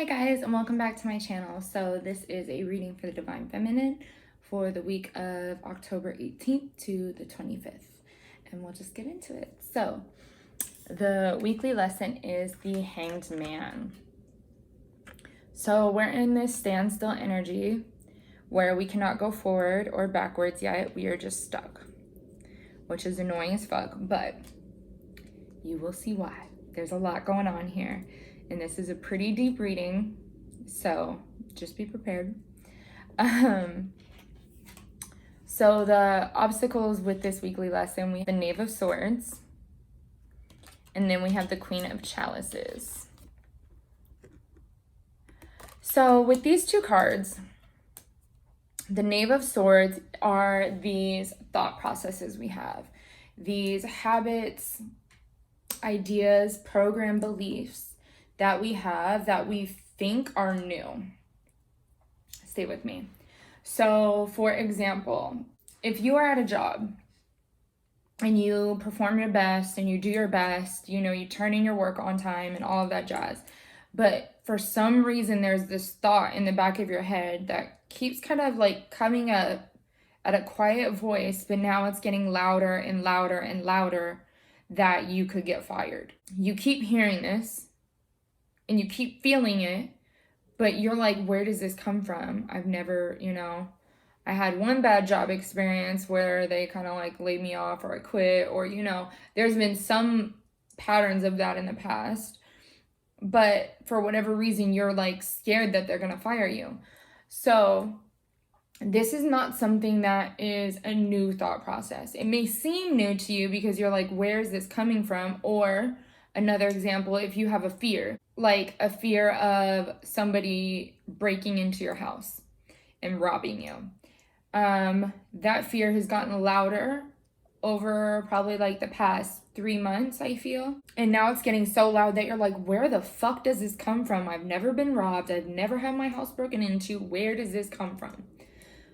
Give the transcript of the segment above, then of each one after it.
guys, and welcome back to my channel. So this is a reading for the Divine Feminine for the week of October 18th to the 25th. And we'll just get into it. So the weekly lesson is the Hanged Man. So we're in this standstill energy where we cannot go forward or backwards yet. We are just stuck, which is annoying as fuck, but you will see why. There's a lot going on here. And this is a pretty deep reading, so just be prepared. So the obstacles with this weekly lesson, we have the Knave of Swords, and then we have the Queen of Chalices. So with these two cards, the Knave of Swords are these thought processes we have, these habits, ideas, program beliefs that we have that we think are new. Stay with me. So for example, if you are at a job and you perform your best and you do your best, you turn in your work on time and all of that jazz, but for some reason there's this thought in the back of your head that keeps kind of like coming up at a quiet voice, but now it's getting louder and louder and louder, that you could get fired. You keep hearing this and you keep feeling it, but you're like, where does this come from? I've never, I had one bad job experience where they kind of like laid me off, or I quit, or, there's been some patterns of that in the past, but for whatever reason, you're like scared that they're going to fire you. So this is not something that is a new thought process. It may seem new to you because you're like, where is this coming from? Or another example, if you have a fear, like a fear of somebody breaking into your house and robbing you. That fear has gotten louder over probably like the past 3 months, I feel. And now it's getting so loud that you're like, where the fuck does this come from? I've never been robbed. I've never had my house broken into. Where does this come from?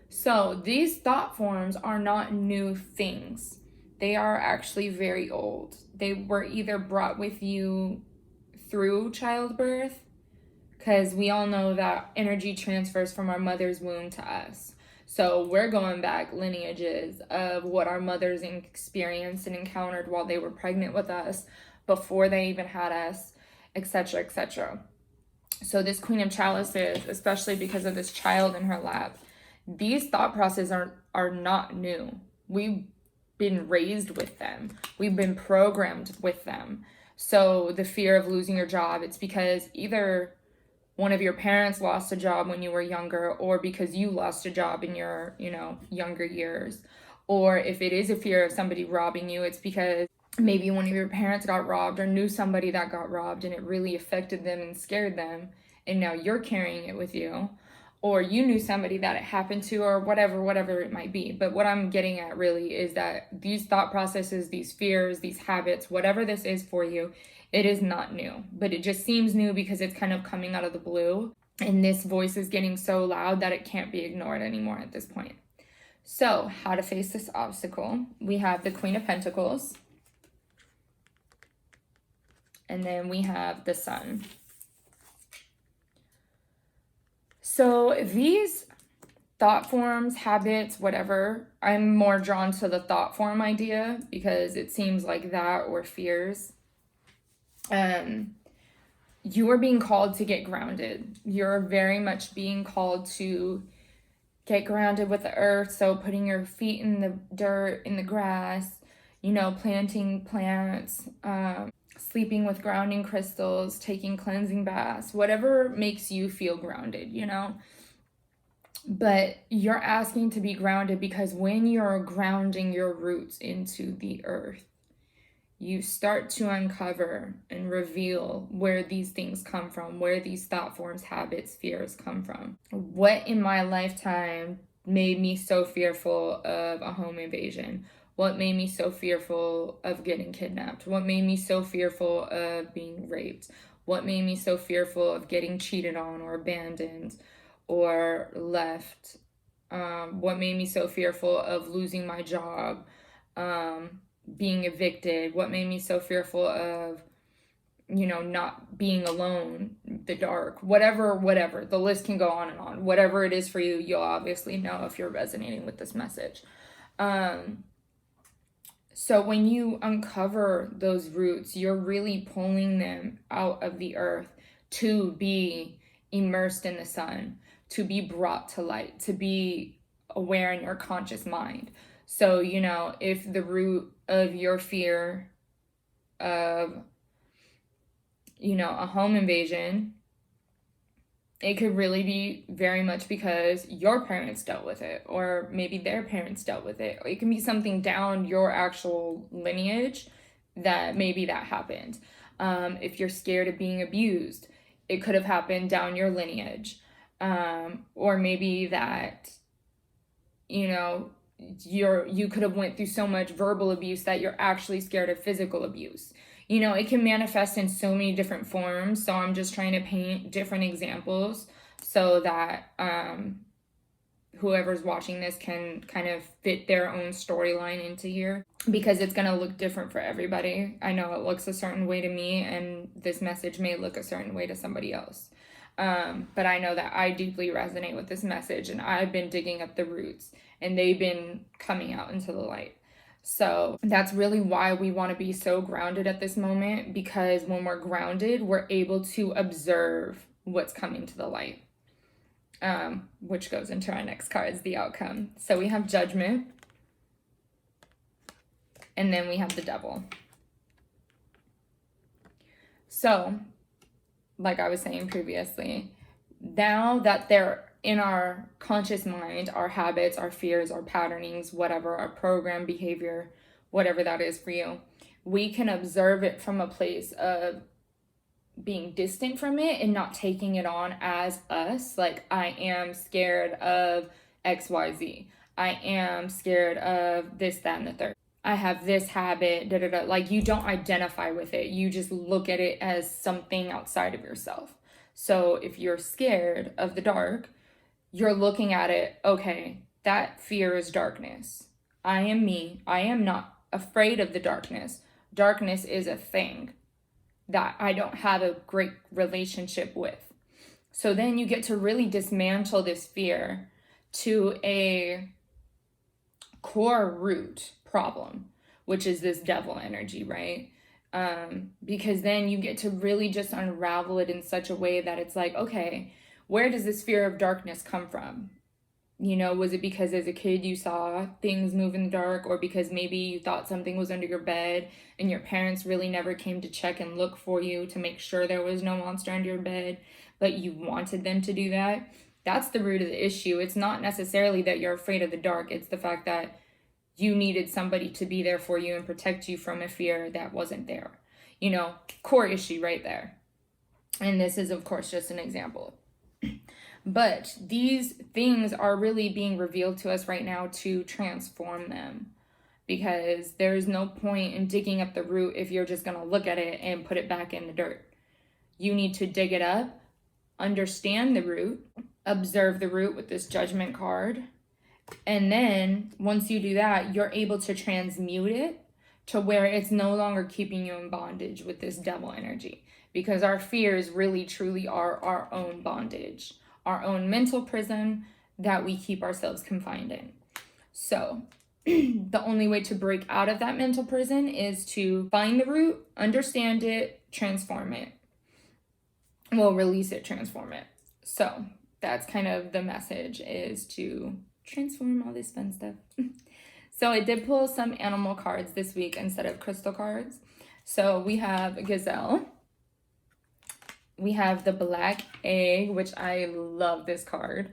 So these thought forms are not new things. They are actually very old. They were either brought with you through childbirth, because we all know that energy transfers from our mother's womb to us. So we're going back lineages of what our mothers experienced and encountered while they were pregnant with us, before they even had us, etc., etc. So this Queen of Chalices, especially because of this child in her lap, these thought processes are not new. We've been raised with them. We've been programmed with them. So the fear of losing your job, it's because either one of your parents lost a job when you were younger, or because you lost a job in your, younger years. Or if it is a fear of somebody robbing you, it's because maybe one of your parents got robbed or knew somebody that got robbed and it really affected them and scared them, and now you're carrying it with you. Or you knew somebody that it happened to, or whatever it might be. But what I'm getting at really is that these thought processes, these fears, these habits, whatever this is for you, it is not new. But it just seems new because it's kind of coming out of the blue. And this voice is getting so loud that it can't be ignored anymore at this point. So how to face this obstacle? We have the Queen of Pentacles. And then we have the Sun. So these thought forms, habits, whatever, I'm more drawn to the thought form idea because it seems like that, or fears. You are being called to get grounded. You're very much being called to get grounded with the earth. So putting your feet in the dirt, in the grass, planting plants, sleeping with grounding crystals, taking cleansing baths, whatever makes you feel grounded, But you're asking to be grounded because when you're grounding your roots into the earth, you start to uncover and reveal where these things come from, where these thought forms, habits, fears come from. What in my lifetime made me so fearful of a home invasion? What made me so fearful of getting kidnapped? What made me so fearful of being raped? What made me so fearful of getting cheated on or abandoned or left? What made me so fearful of losing my job, being evicted? What made me so fearful of not being alone, the dark, whatever. The list can go on and on. Whatever it is for you, you'll obviously know if you're resonating with this message. So when you uncover those roots, you're really pulling them out of the earth to be immersed in the sun, to be brought to light, to be aware in your conscious mind. So, if the root of your fear of, a home invasion, it could really be very much because your parents dealt with it, or maybe their parents dealt with it. Or it can be something down your actual lineage that maybe that happened. If you're scared of being abused, it could have happened down your lineage. Or maybe that, you could have went through so much verbal abuse that you're actually scared of physical abuse. It can manifest in so many different forms. So I'm just trying to paint different examples so that whoever's watching this can kind of fit their own storyline into here, because it's going to look different for everybody. I know it looks a certain way to me, and this message may look a certain way to somebody else. But I know that I deeply resonate with this message, and I've been digging up the roots, and they've been coming out into the light. So that's really why we want to be so grounded at this moment, because when we're grounded, we're able to observe what's coming to the light, which goes into our next cards, the outcome. So we have Judgment, and then we have the Devil. So, like I was saying previously, now that they're in our conscious mind, our habits, our fears, our patternings, whatever, our program behavior, whatever that is for you, we can observe it from a place of being distant from it and not taking it on as us. Like, I am scared of XYZ. I am scared of this, that, and the third. I have this habit, da da da. Like, you don't identify with it. You just look at it as something outside of yourself. So if you're scared of the dark, you're looking at it, okay, that fear is darkness. I am me. I am not afraid of the darkness. Darkness is a thing that I don't have a great relationship with. So then you get to really dismantle this fear to a core root problem, which is this devil energy, right? Because then you get to really just unravel it in such a way that it's like, okay, where does this fear of darkness come from? Was it because as a kid you saw things move in the dark, or because maybe you thought something was under your bed and your parents really never came to check and look for you to make sure there was no monster under your bed, but you wanted them to do that? That's the root of the issue. It's not necessarily that you're afraid of the dark. It's the fact that you needed somebody to be there for you and protect you from a fear that wasn't there. Core issue right there. And this is, of course, just an example. But these things are really being revealed to us right now to transform them, because there's no point in digging up the root if you're just going to look at it and put it back in the dirt. You need to dig it up, understand the root, observe the root with this Judgment card. And then once you do that, you're able to transmute it to where it's no longer keeping you in bondage with this devil energy. Because our fears really truly are our own bondage, our own mental prison that we keep ourselves confined in. So the only way to break out of that mental prison is to find the root, understand it, transform it. Well, release it, transform it. So that's kind of the message, is to transform all this fun stuff. So I did pull some animal cards this week instead of crystal cards. So we have Gazelle. We have the Black Egg, which I love this card.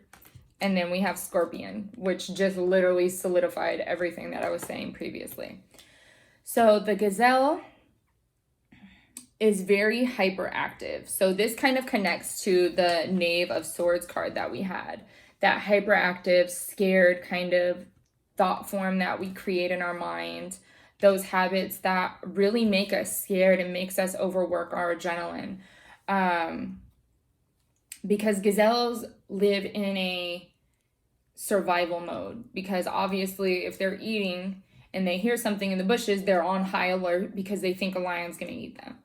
And then we have Scorpion, which just literally solidified everything that I was saying previously. So the Gazelle is very hyperactive. So this kind of connects to the Knave of Swords card that we had. That hyperactive, scared kind of thought form that we create in our mind. Those habits that really make us scared and makes us overwork our adrenaline. Because gazelles live in a survival mode, because obviously if they're eating and they hear something in the bushes, they're on high alert because they think a lion's going to eat them.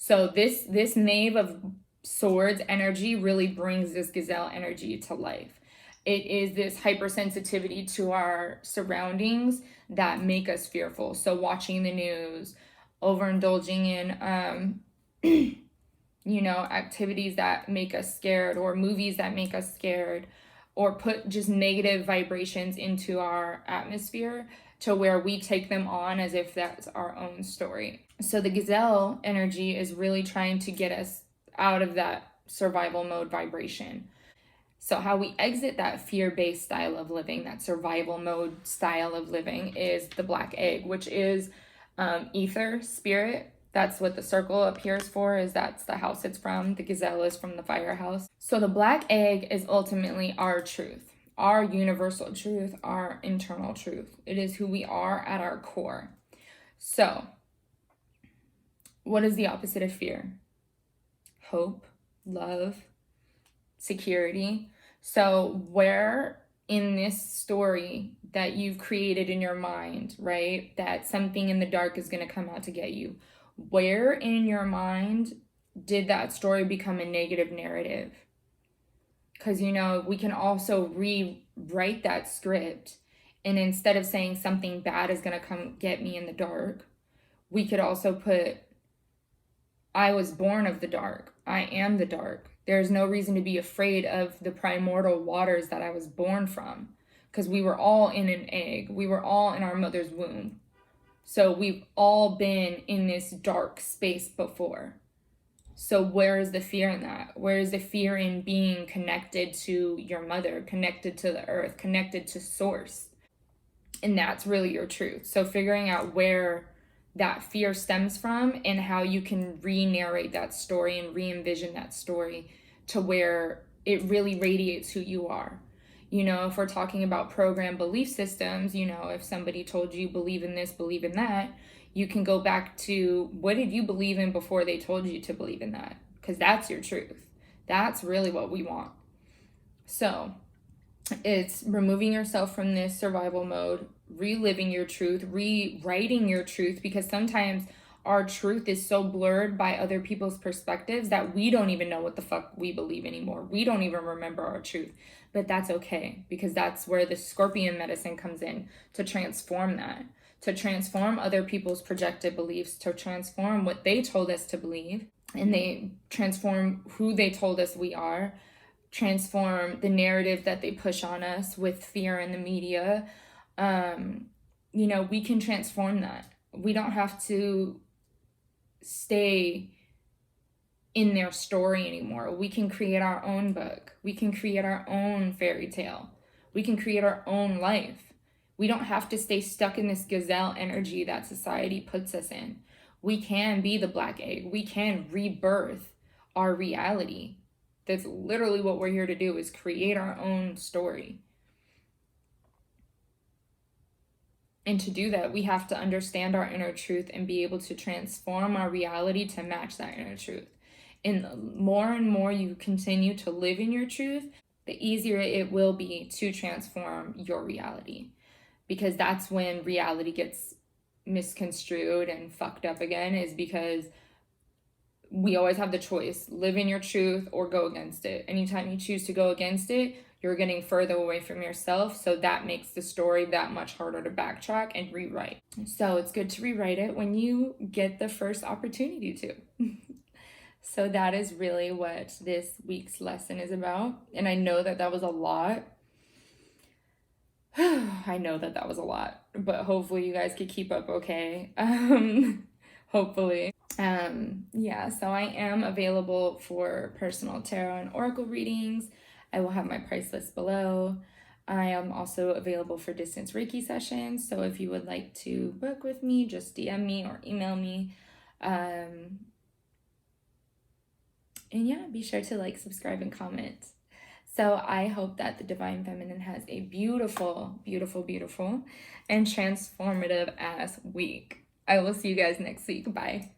So this Knave of Swords energy really brings this Gazelle energy to life. It is this hypersensitivity to our surroundings that make us fearful. So watching the news, overindulging in activities that make us scared, or movies that make us scared, or put just negative vibrations into our atmosphere to where we take them on as if that's our own story. So the Gazelle energy is really trying to get us out of that survival mode vibration. So how we exit that fear-based style of living, that survival mode style of living, is the black egg, which is ether, spirit. That's what the circle up here is for, is that's the house it's from. The gazelle is from the firehouse. So the black egg is ultimately our truth, our universal truth, our internal truth. It is who we are at our core. So what is the opposite of fear? Hope, love, security. So where in this story that you've created in your mind, right, that something in the dark is going to come out to get you, where in your mind did that story become a negative narrative? Because, we can also rewrite that script. And instead of saying something bad is going to come get me in the dark, we could also put, I was born of the dark. I am the dark. There's no reason to be afraid of the primordial waters that I was born from, because we were all in an egg. We were all in our mother's womb. So we've all been in this dark space before. So where is the fear in that? Where is the fear in being connected to your mother, connected to the earth, connected to source? And that's really your truth. So figuring out where that fear stems from and how you can re-narrate that story and re-envision that story to where it really radiates who you are. If we're talking about program belief systems, if somebody told you believe in this, believe in that, you can go back to what did you believe in before they told you to believe in that? Because that's your truth. That's really what we want. So it's removing yourself from this survival mode, reliving your truth, rewriting your truth, because sometimes our truth is so blurred by other people's perspectives that we don't even know what the fuck we believe anymore. We don't even remember our truth. But that's okay, because that's where the scorpion medicine comes in, to transform that, to transform other people's projected beliefs, to transform what they told us to believe, and they transform who they told us we are, transform the narrative that they push on us with fear in the media. We can transform that. We don't have to stay in their story anymore. We can create our own book. We can create our own fairy tale. We can create our own life. We don't have to stay stuck in this gazelle energy that society puts us in. We can be the black egg. We can rebirth our reality. That's literally what we're here to do, is create our own story. And to do that, we have to understand our inner truth and be able to transform our reality to match that inner truth. And more you continue to live in your truth, the easier it will be to transform your reality. Because that's when reality gets misconstrued and fucked up again, is because we always have the choice, live in your truth or go against it. Anytime you choose to go against it, you're getting further away from yourself. So that makes the story that much harder to backtrack and rewrite. So it's good to rewrite it when you get the first opportunity to. So that is really what this week's lesson is about. And I know that was a lot. I know that was a lot, but hopefully you guys could keep up okay. Hopefully. So I am available for personal tarot and oracle readings. I will have my price list below. I am also available for distance Reiki sessions. So if you would like to book with me, just DM me or email me. And yeah, be sure to subscribe, and comment. So I hope that the Divine Feminine has a beautiful, beautiful, beautiful, and transformative ass week. I will see you guys next week. Bye.